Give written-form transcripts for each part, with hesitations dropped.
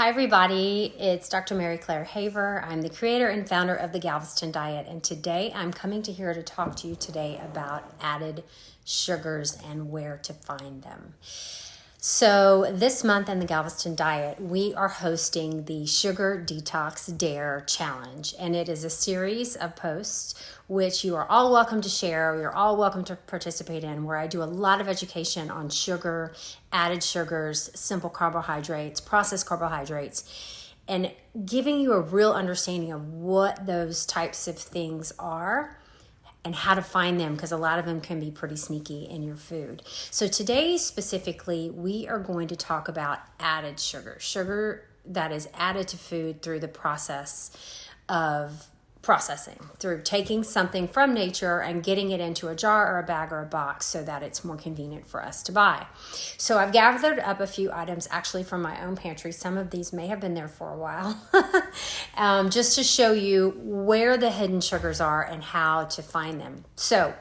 Hi everybody, it's Dr. Mary Claire Haver. I'm the creator and founder of the Galveston Diet, and today I'm coming here to talk to you today about added sugars and where to find them. So this month in the Galveston Diet, we are hosting the Sugar Detox Dare Challenge, and it is a series of posts which you are all welcome to share, you're all welcome to participate in, where I do a lot of education on sugar, added sugars, simple carbohydrates, processed carbohydrates, and giving you a real understanding of what those types of things are and how to find them, because a lot of them can be pretty sneaky in your food. So today specifically, we are going to talk about added sugar that is added to food through the process of processing, through taking something from nature and getting it into a jar or a bag or a box so that it's more convenient for us to buy. So I've gathered up a few items actually from my own pantry. Some of these may have been there for a while, just to show you where the hidden sugars are and how to find them. So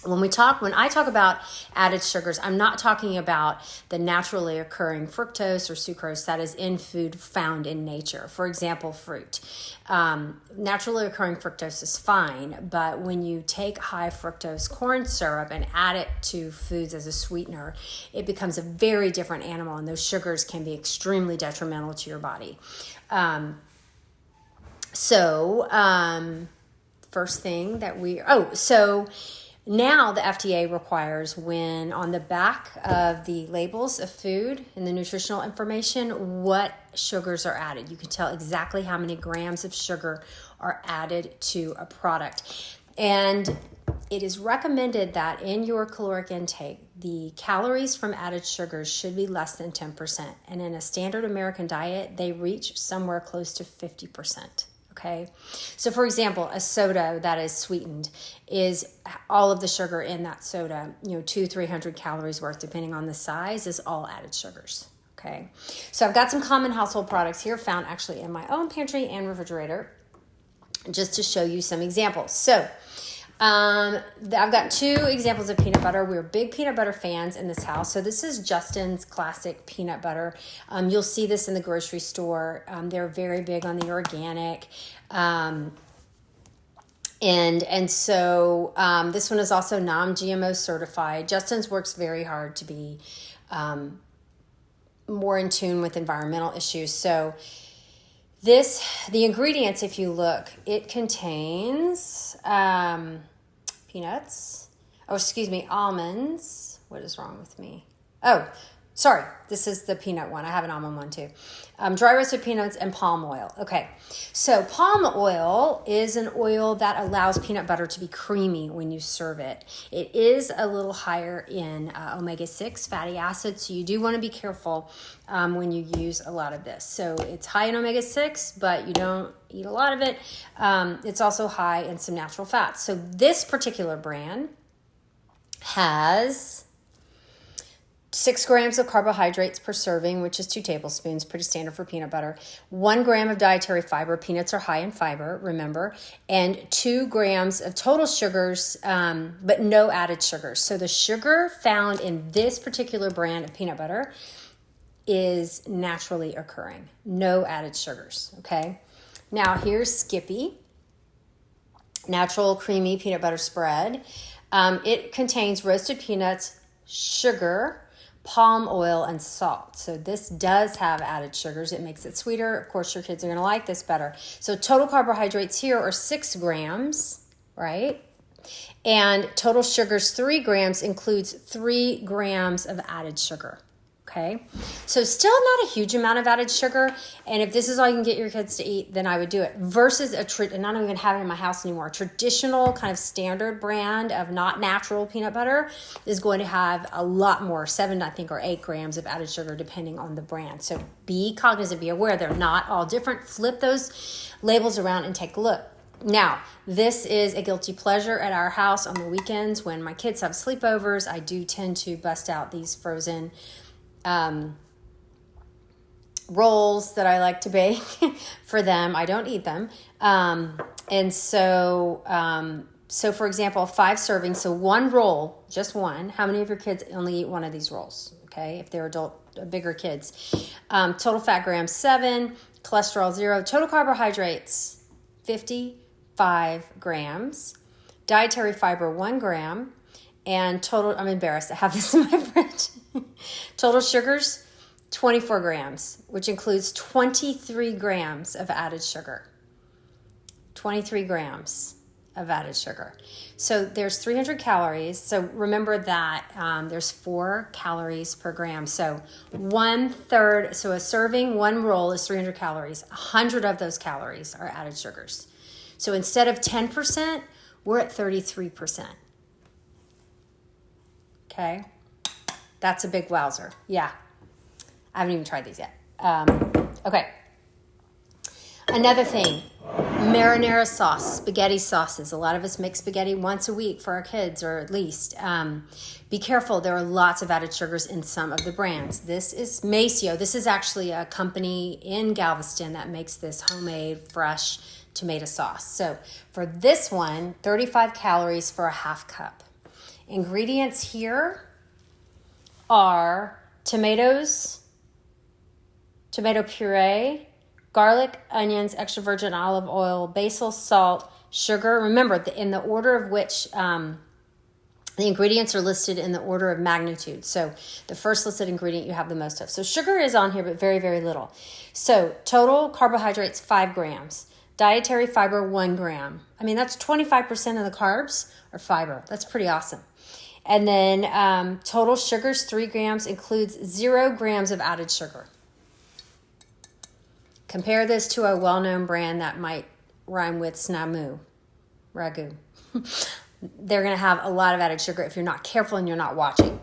when I talk about added sugars, I'm not talking about the naturally occurring fructose or sucrose that is in food found in nature. For example, fruit. Naturally occurring fructose is fine, but when you take high fructose corn syrup and add it to foods as a sweetener, it becomes a very different animal, and those sugars can be extremely detrimental to your body. First thing that now the FDA requires, when on the back of the labels of food and the nutritional information, what sugars are added. You can tell exactly how many grams of sugar are added to a product. And it is recommended that in your caloric intake, the calories from added sugars should be less than 10%. And in a standard American diet, they reach somewhere close to 50%. Okay, so for example, a soda that is sweetened is all of the sugar in that soda, 200-300 calories worth, depending on the size, is all added sugars. Okay, so I've got some common household products here found actually in my own pantry and refrigerator, just to show you some examples. So I've got two examples of peanut butter. We're big peanut butter fans in this house. So this is Justin's Classic Peanut Butter. You'll see this in the grocery store. They're very big on the organic. And so this one is also non-GMO certified. Justin's works very hard to be more in tune with environmental issues. So the ingredients, if you look, it contains almonds. What is wrong with me? Oh, sorry. This is the peanut one. I have an almond one too. Dry roasted peanuts and palm oil. Okay. So palm oil is an oil that allows peanut butter to be creamy when you serve it. It is a little higher in omega-6 fatty acids, so you do want to be careful when you use a lot of this. So it's high in omega-6, but you don't eat a lot of it. It's also high in some natural fats. So this particular brand has 6 grams of carbohydrates per serving, which is 2 tablespoons, pretty standard for peanut butter. 1 gram of dietary fiber. Peanuts are high in fiber, remember. And 2 grams of total sugars, but no added sugars. So the sugar found in this particular brand of peanut butter is naturally occurring. No added sugars, okay? Now here's Skippy, natural creamy peanut butter spread. It contains roasted peanuts, sugar, palm oil, and salt. So this does have added sugars. It makes it sweeter. Of course, your kids are going to like this better. So total carbohydrates here are 6 grams, right? And total sugars, 3 grams, includes 3 grams of added sugar. Okay, so still not a huge amount of added sugar, and if this is all you can get your kids to eat, then I would do it. Versus and I don't even have it in my house anymore. A traditional kind of standard brand of not natural peanut butter is going to have a lot more, 7 I think or 8 grams of added sugar depending on the brand. So be cognizant, be aware they're not all different. Flip those labels around and take a look. Now, this is a guilty pleasure at our house on the weekends when my kids have sleepovers. I do tend to bust out these frozen rolls that I like to bake for them. I don't eat them. So for example, 5 servings, so 1 roll, just 1. How many of your kids only eat 1 of these rolls? Okay, if they're adult bigger kids. Total fat grams, 7, cholesterol, 0. Total carbohydrates, 55 grams. Dietary fiber, 1 gram. And total, I'm embarrassed, I have this in my fridge. Total sugars, 24 grams, which includes 23 grams of added sugar. 23 grams of added sugar. So there's 300 calories. So remember that there's 4 calories per gram. So 1/3, so a serving, 1 roll is 300 calories. 100 of those calories are added sugars. So instead of 10%, we're at 33%. Okay. That's a big wowzer. Yeah. I haven't even tried these yet. Okay. Another thing, marinara sauce, spaghetti sauces. A lot of us make spaghetti once a week for our kids, or at least. Be careful. There are lots of added sugars in some of the brands. This is Maceo. This is actually a company in Galveston that makes this homemade, fresh tomato sauce. So for this one, 35 calories for a half cup. Ingredients here are tomatoes, tomato puree, garlic, onions, extra virgin olive oil, basil, salt, sugar. Remember, in the order of which the ingredients are listed in the order of magnitude. So the first listed ingredient you have the most of. So sugar is on here, but very, very little. So total carbohydrates, 5 grams. Dietary fiber, 1 gram. I mean, that's 25% of the carbs are fiber. That's pretty awesome. And then total sugars, 3 grams, includes 0 grams of added sugar. Compare this to a well-known brand that might rhyme with snamu, ragu. They're going to have a lot of added sugar if you're not careful and you're not watching.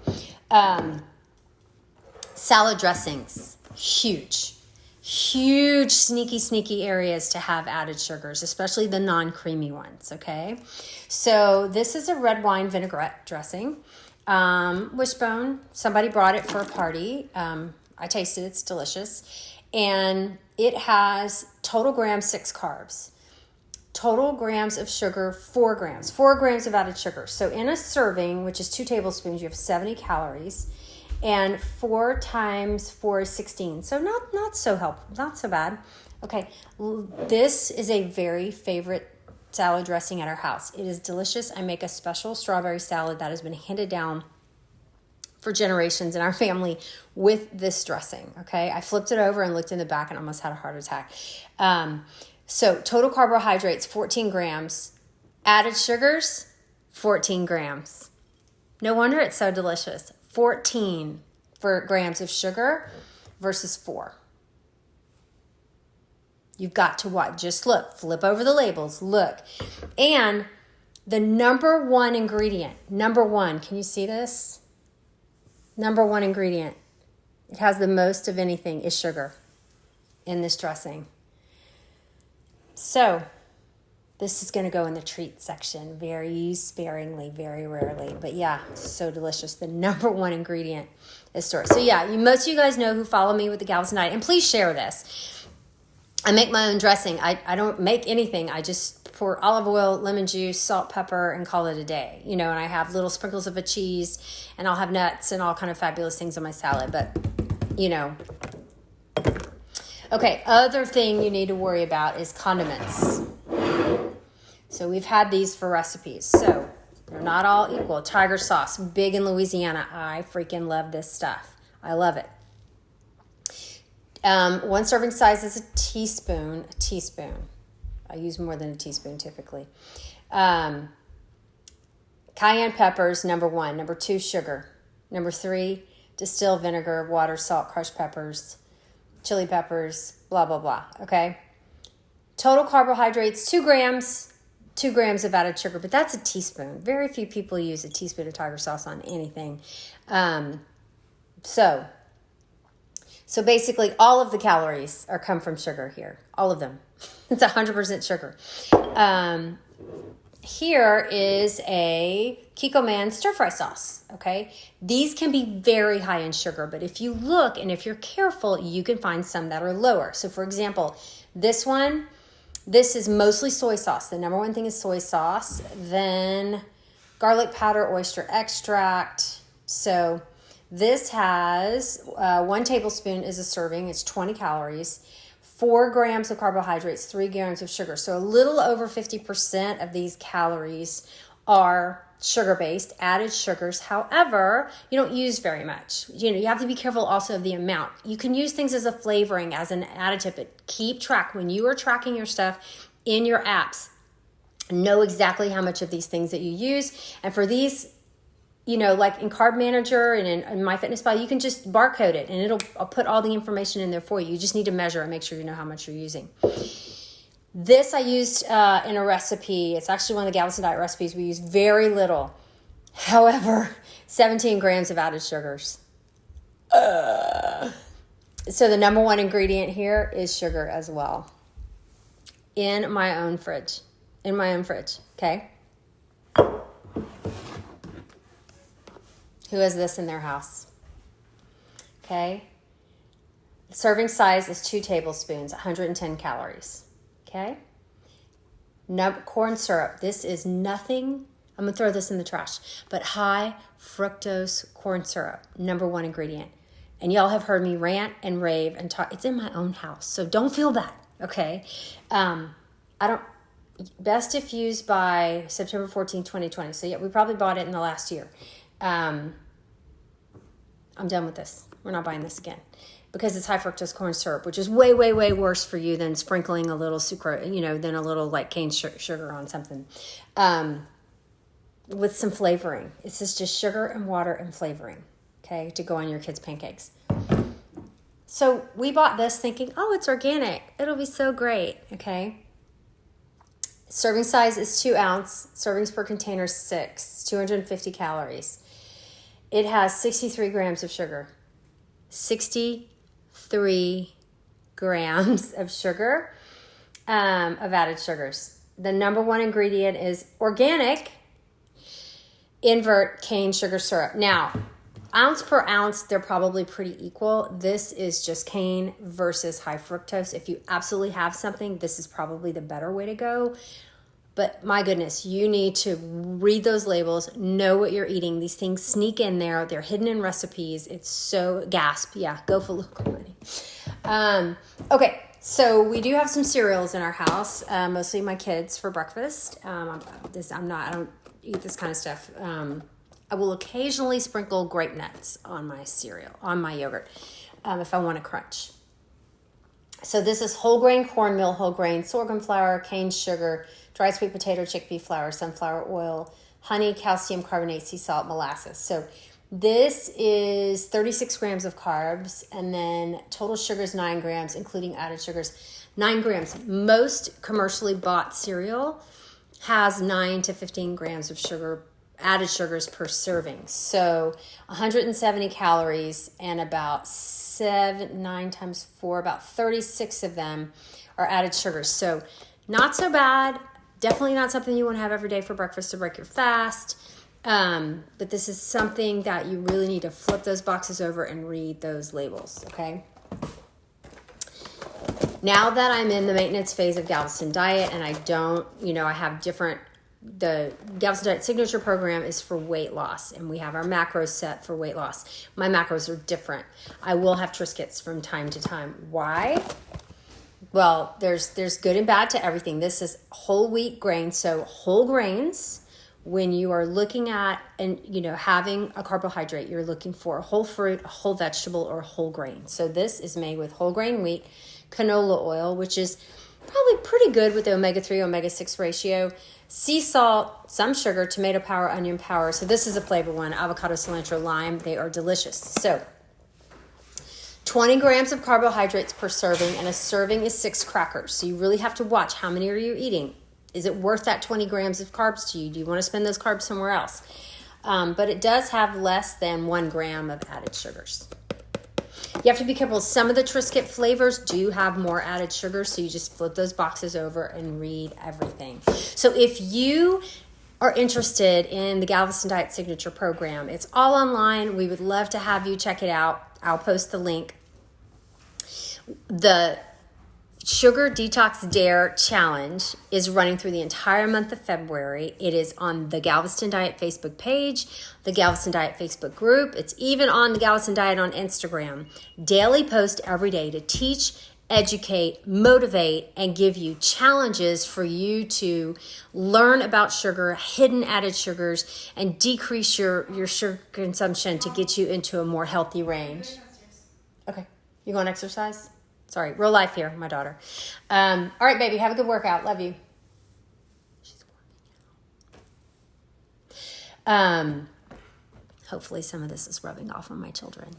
Salad dressings, huge. Huge, sneaky areas to have added sugars, especially the non-creamy ones, okay? So this is a red wine vinaigrette dressing. Wishbone, somebody brought it for a party. I tasted it, it's delicious. And it has total grams, 6 carbs. Total grams of sugar, 4 grams. 4 grams of added sugar. So in a serving, which is 2 tablespoons, you have 70 calories. And 4 times 4 is 16. So not so helpful, not so bad. Okay, this is a very favorite salad dressing at our house. It is delicious. I make a special strawberry salad that has been handed down for generations in our family with this dressing, okay? I flipped it over and looked in the back and almost had a heart attack. So total carbohydrates, 14 grams. Added sugars, 14 grams. No wonder it's so delicious. 14 grams of sugar versus 4. You've got to what? Just look. Flip over the labels. Look. And the number 1 ingredient, number 1, can you see this? Number 1 ingredient, it has the most of anything, is sugar in this dressing. So this is going to go in the treat section very sparingly, very rarely. But yeah, so delicious. The number 1 ingredient is store. So yeah, most of you guys know who follow me with the Galveston Diet. And please share this. I make my own dressing. I don't make anything. I just pour olive oil, lemon juice, salt, pepper, and call it a day. You know, and I have little sprinkles of a cheese, and I'll have nuts and all kind of fabulous things on my salad. But, you know. Okay, other thing you need to worry about is condiments. So we've had these for recipes. So they're not all equal. Tiger sauce, big in Louisiana. I freaking love this stuff. I love it. 1 serving size is a teaspoon. I use more than a teaspoon typically. Cayenne peppers, number 1. Number 2, sugar. Number 3, distilled vinegar, water, salt, crushed peppers, chili peppers, blah, blah, blah. Okay. Total carbohydrates, 2 grams. 2 grams of added sugar, but that's a teaspoon. Very few people use a teaspoon of tiger sauce on anything. So basically all of the calories come from sugar here. All of them. It's 100% sugar. Here is a Kikkoman stir-fry sauce, okay? These can be very high in sugar, but if you look and if you're careful, you can find some that are lower. So for example, this one, this is mostly soy sauce. The number 1 thing is soy sauce. Then garlic powder, oyster extract. So This has 1 tablespoon is a serving. It's 20 calories, 4 grams of carbohydrates, 3 grams of sugar. So a little over 50% of these calories are sugar-based, added sugars. However, you don't use very much. You have to be careful also of the amount. You can use things as a flavoring, as an additive, but keep track. When you are tracking your stuff in your apps, know exactly how much of these things that you use. And for these, like in Carb Manager and in MyFitnessPal, you can just barcode it and I'll put all the information in there for you. You just need to measure and make sure you know how much you're using. This I used in a recipe. It's actually one of the Galveston Diet recipes. We use very little. However, 17 grams of added sugars. So the number one ingredient here is sugar as well. In my own fridge, okay? Who has this in their house? Okay. Serving size is 2 tablespoons, 110 calories. Okay. Corn syrup. This is nothing. I'm going to throw this in the trash. But high fructose corn syrup, number one ingredient. And y'all have heard me rant and rave and talk. It's in my own house, so don't feel bad. Okay. Best if used by September 14, 2020. So yeah, we probably bought it in the last year. I'm done with this. We're not buying this again because it's high fructose corn syrup, which is way, way, way worse for you than sprinkling a little sucrose, than a little like cane sugar on something, with some flavoring. It's just sugar and water and flavoring, okay, to go on your kids' pancakes. So we bought this thinking, oh, it's organic. It'll be so great, okay? Serving size is 2 ounce. Servings per container 6. 250 calories. It has 63 grams of sugar. 63 grams of sugar, of added sugars. The number one ingredient is organic invert cane sugar syrup. Now, ounce per ounce, they're probably pretty equal. This is just cane versus high fructose. If you absolutely have something, this is probably the better way to go. But my goodness, you need to read those labels, know what you're eating. These things sneak in there. They're hidden in recipes. It's so gasp. Yeah, go for local money. Okay, so we do have some cereals in our house, mostly my kids for breakfast. I don't eat this kind of stuff. I will occasionally sprinkle grape nuts on my cereal, on my yogurt, if I want to crunch. So this is whole grain cornmeal, whole grain sorghum flour, cane sugar, dried sweet potato, chickpea flour, sunflower oil, honey, calcium carbonate, sea salt, molasses. So this is 36 grams of carbs, and then total sugar is 9 grams, including added sugars, 9 grams. Most commercially bought cereal has 9 to 15 grams of sugar, added sugars per serving. So 170 calories and about 9 times 4, about 36 of them are added sugars. So not so bad. Definitely not something you want to have every day for breakfast to break your fast. But this is something that you really need to flip those boxes over and read those labels, okay? Now that I'm in the maintenance phase of Galveston Diet and I don't, I have different, the Galveston Diet Signature Program is for weight loss, and we have our macros set for weight loss. My macros are different. I will have Triscuits from time to time. Why? Well, there's good and bad to everything. This is whole wheat grain, so whole grains. When you are looking at and having a carbohydrate, you're looking for a whole fruit, a whole vegetable, or a whole grain. So this is made with whole grain wheat, canola oil, which is probably pretty good with the omega-3, omega-6 ratio, sea salt, some sugar, tomato power, onion power. So this is a flavor one, avocado, cilantro, lime. They are delicious. So 20 grams of carbohydrates per serving, and a serving is 6 crackers. So you really have to watch how many are you eating. Is it worth that 20 grams of carbs to you? Do you want to spend those carbs somewhere else? But it does have less than 1 gram of added sugars. You have to be careful. Some of the Triscuit flavors do have more added sugar, so you just flip those boxes over and read everything. So if you are interested in the Galveston Diet Signature Program, it's all online. We would love to have you check it out. I'll post the link. The Sugar Detox Dare Challenge is running through the entire month of February. It is on the Galveston Diet Facebook page, the Galveston Diet Facebook group. It's even on the Galveston Diet on Instagram. Daily post every day to teach, educate, motivate, and give you challenges for you to learn about sugar, hidden added sugars, and decrease your sugar consumption to get you into a more healthy range. Okay, you going to exercise? Sorry, real life here, my daughter. All right, baby, have a good workout. Love you. She's working out. Hopefully some of this is rubbing off on my children.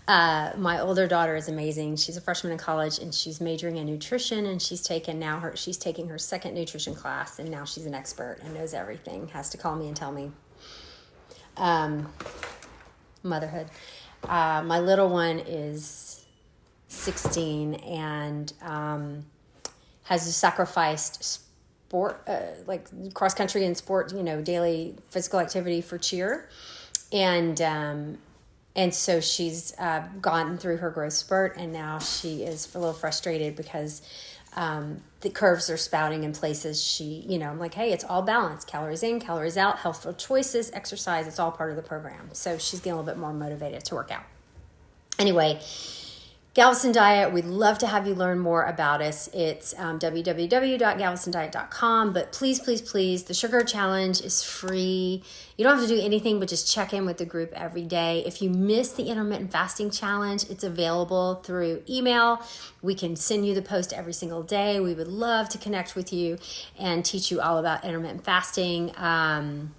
My older daughter is amazing. She's a freshman in college, and she's majoring in nutrition, and she's taking her second nutrition class, and now she's an expert and knows everything. Has to call me and tell me. Motherhood. My little one is 16 and has sacrificed sport, like cross country and sport, daily physical activity for cheer. And so she's gone through her growth spurt, and now she is a little frustrated because the curves are spouting in places I'm like, hey, it's all balanced. Calories in, calories out, healthful choices, exercise, it's all part of the program. So she's getting a little bit more motivated to work out. Anyway, Galveston Diet, we'd love to have you learn more about us. It's www.galvestondiet.com. But please, please, please, the Sugar Challenge is free. You don't have to do anything but just check in with the group every day. If you miss the Intermittent Fasting Challenge, it's available through email. We can send you the post every single day. We would love to connect with you and teach you all about intermittent fasting. And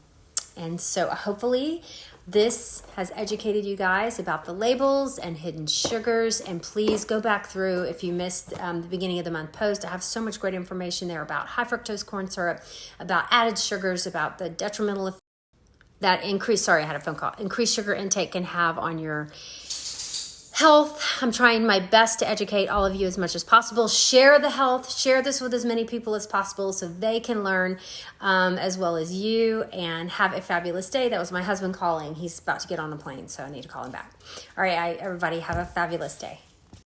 so hopefully this has educated you guys about the labels and hidden sugars. And please go back through if you missed the beginning of the month post. I have so much great information there about high fructose corn syrup, about added sugars, about the detrimental effect that increased sugar intake can have on your health. I'm trying my best to educate all of you as much as possible. Share the health. Share this with as many people as possible so they can learn as well as you, and have a fabulous day. That was my husband calling. He's about to get on the plane, so I need to call him back. All right, everybody, have a fabulous day.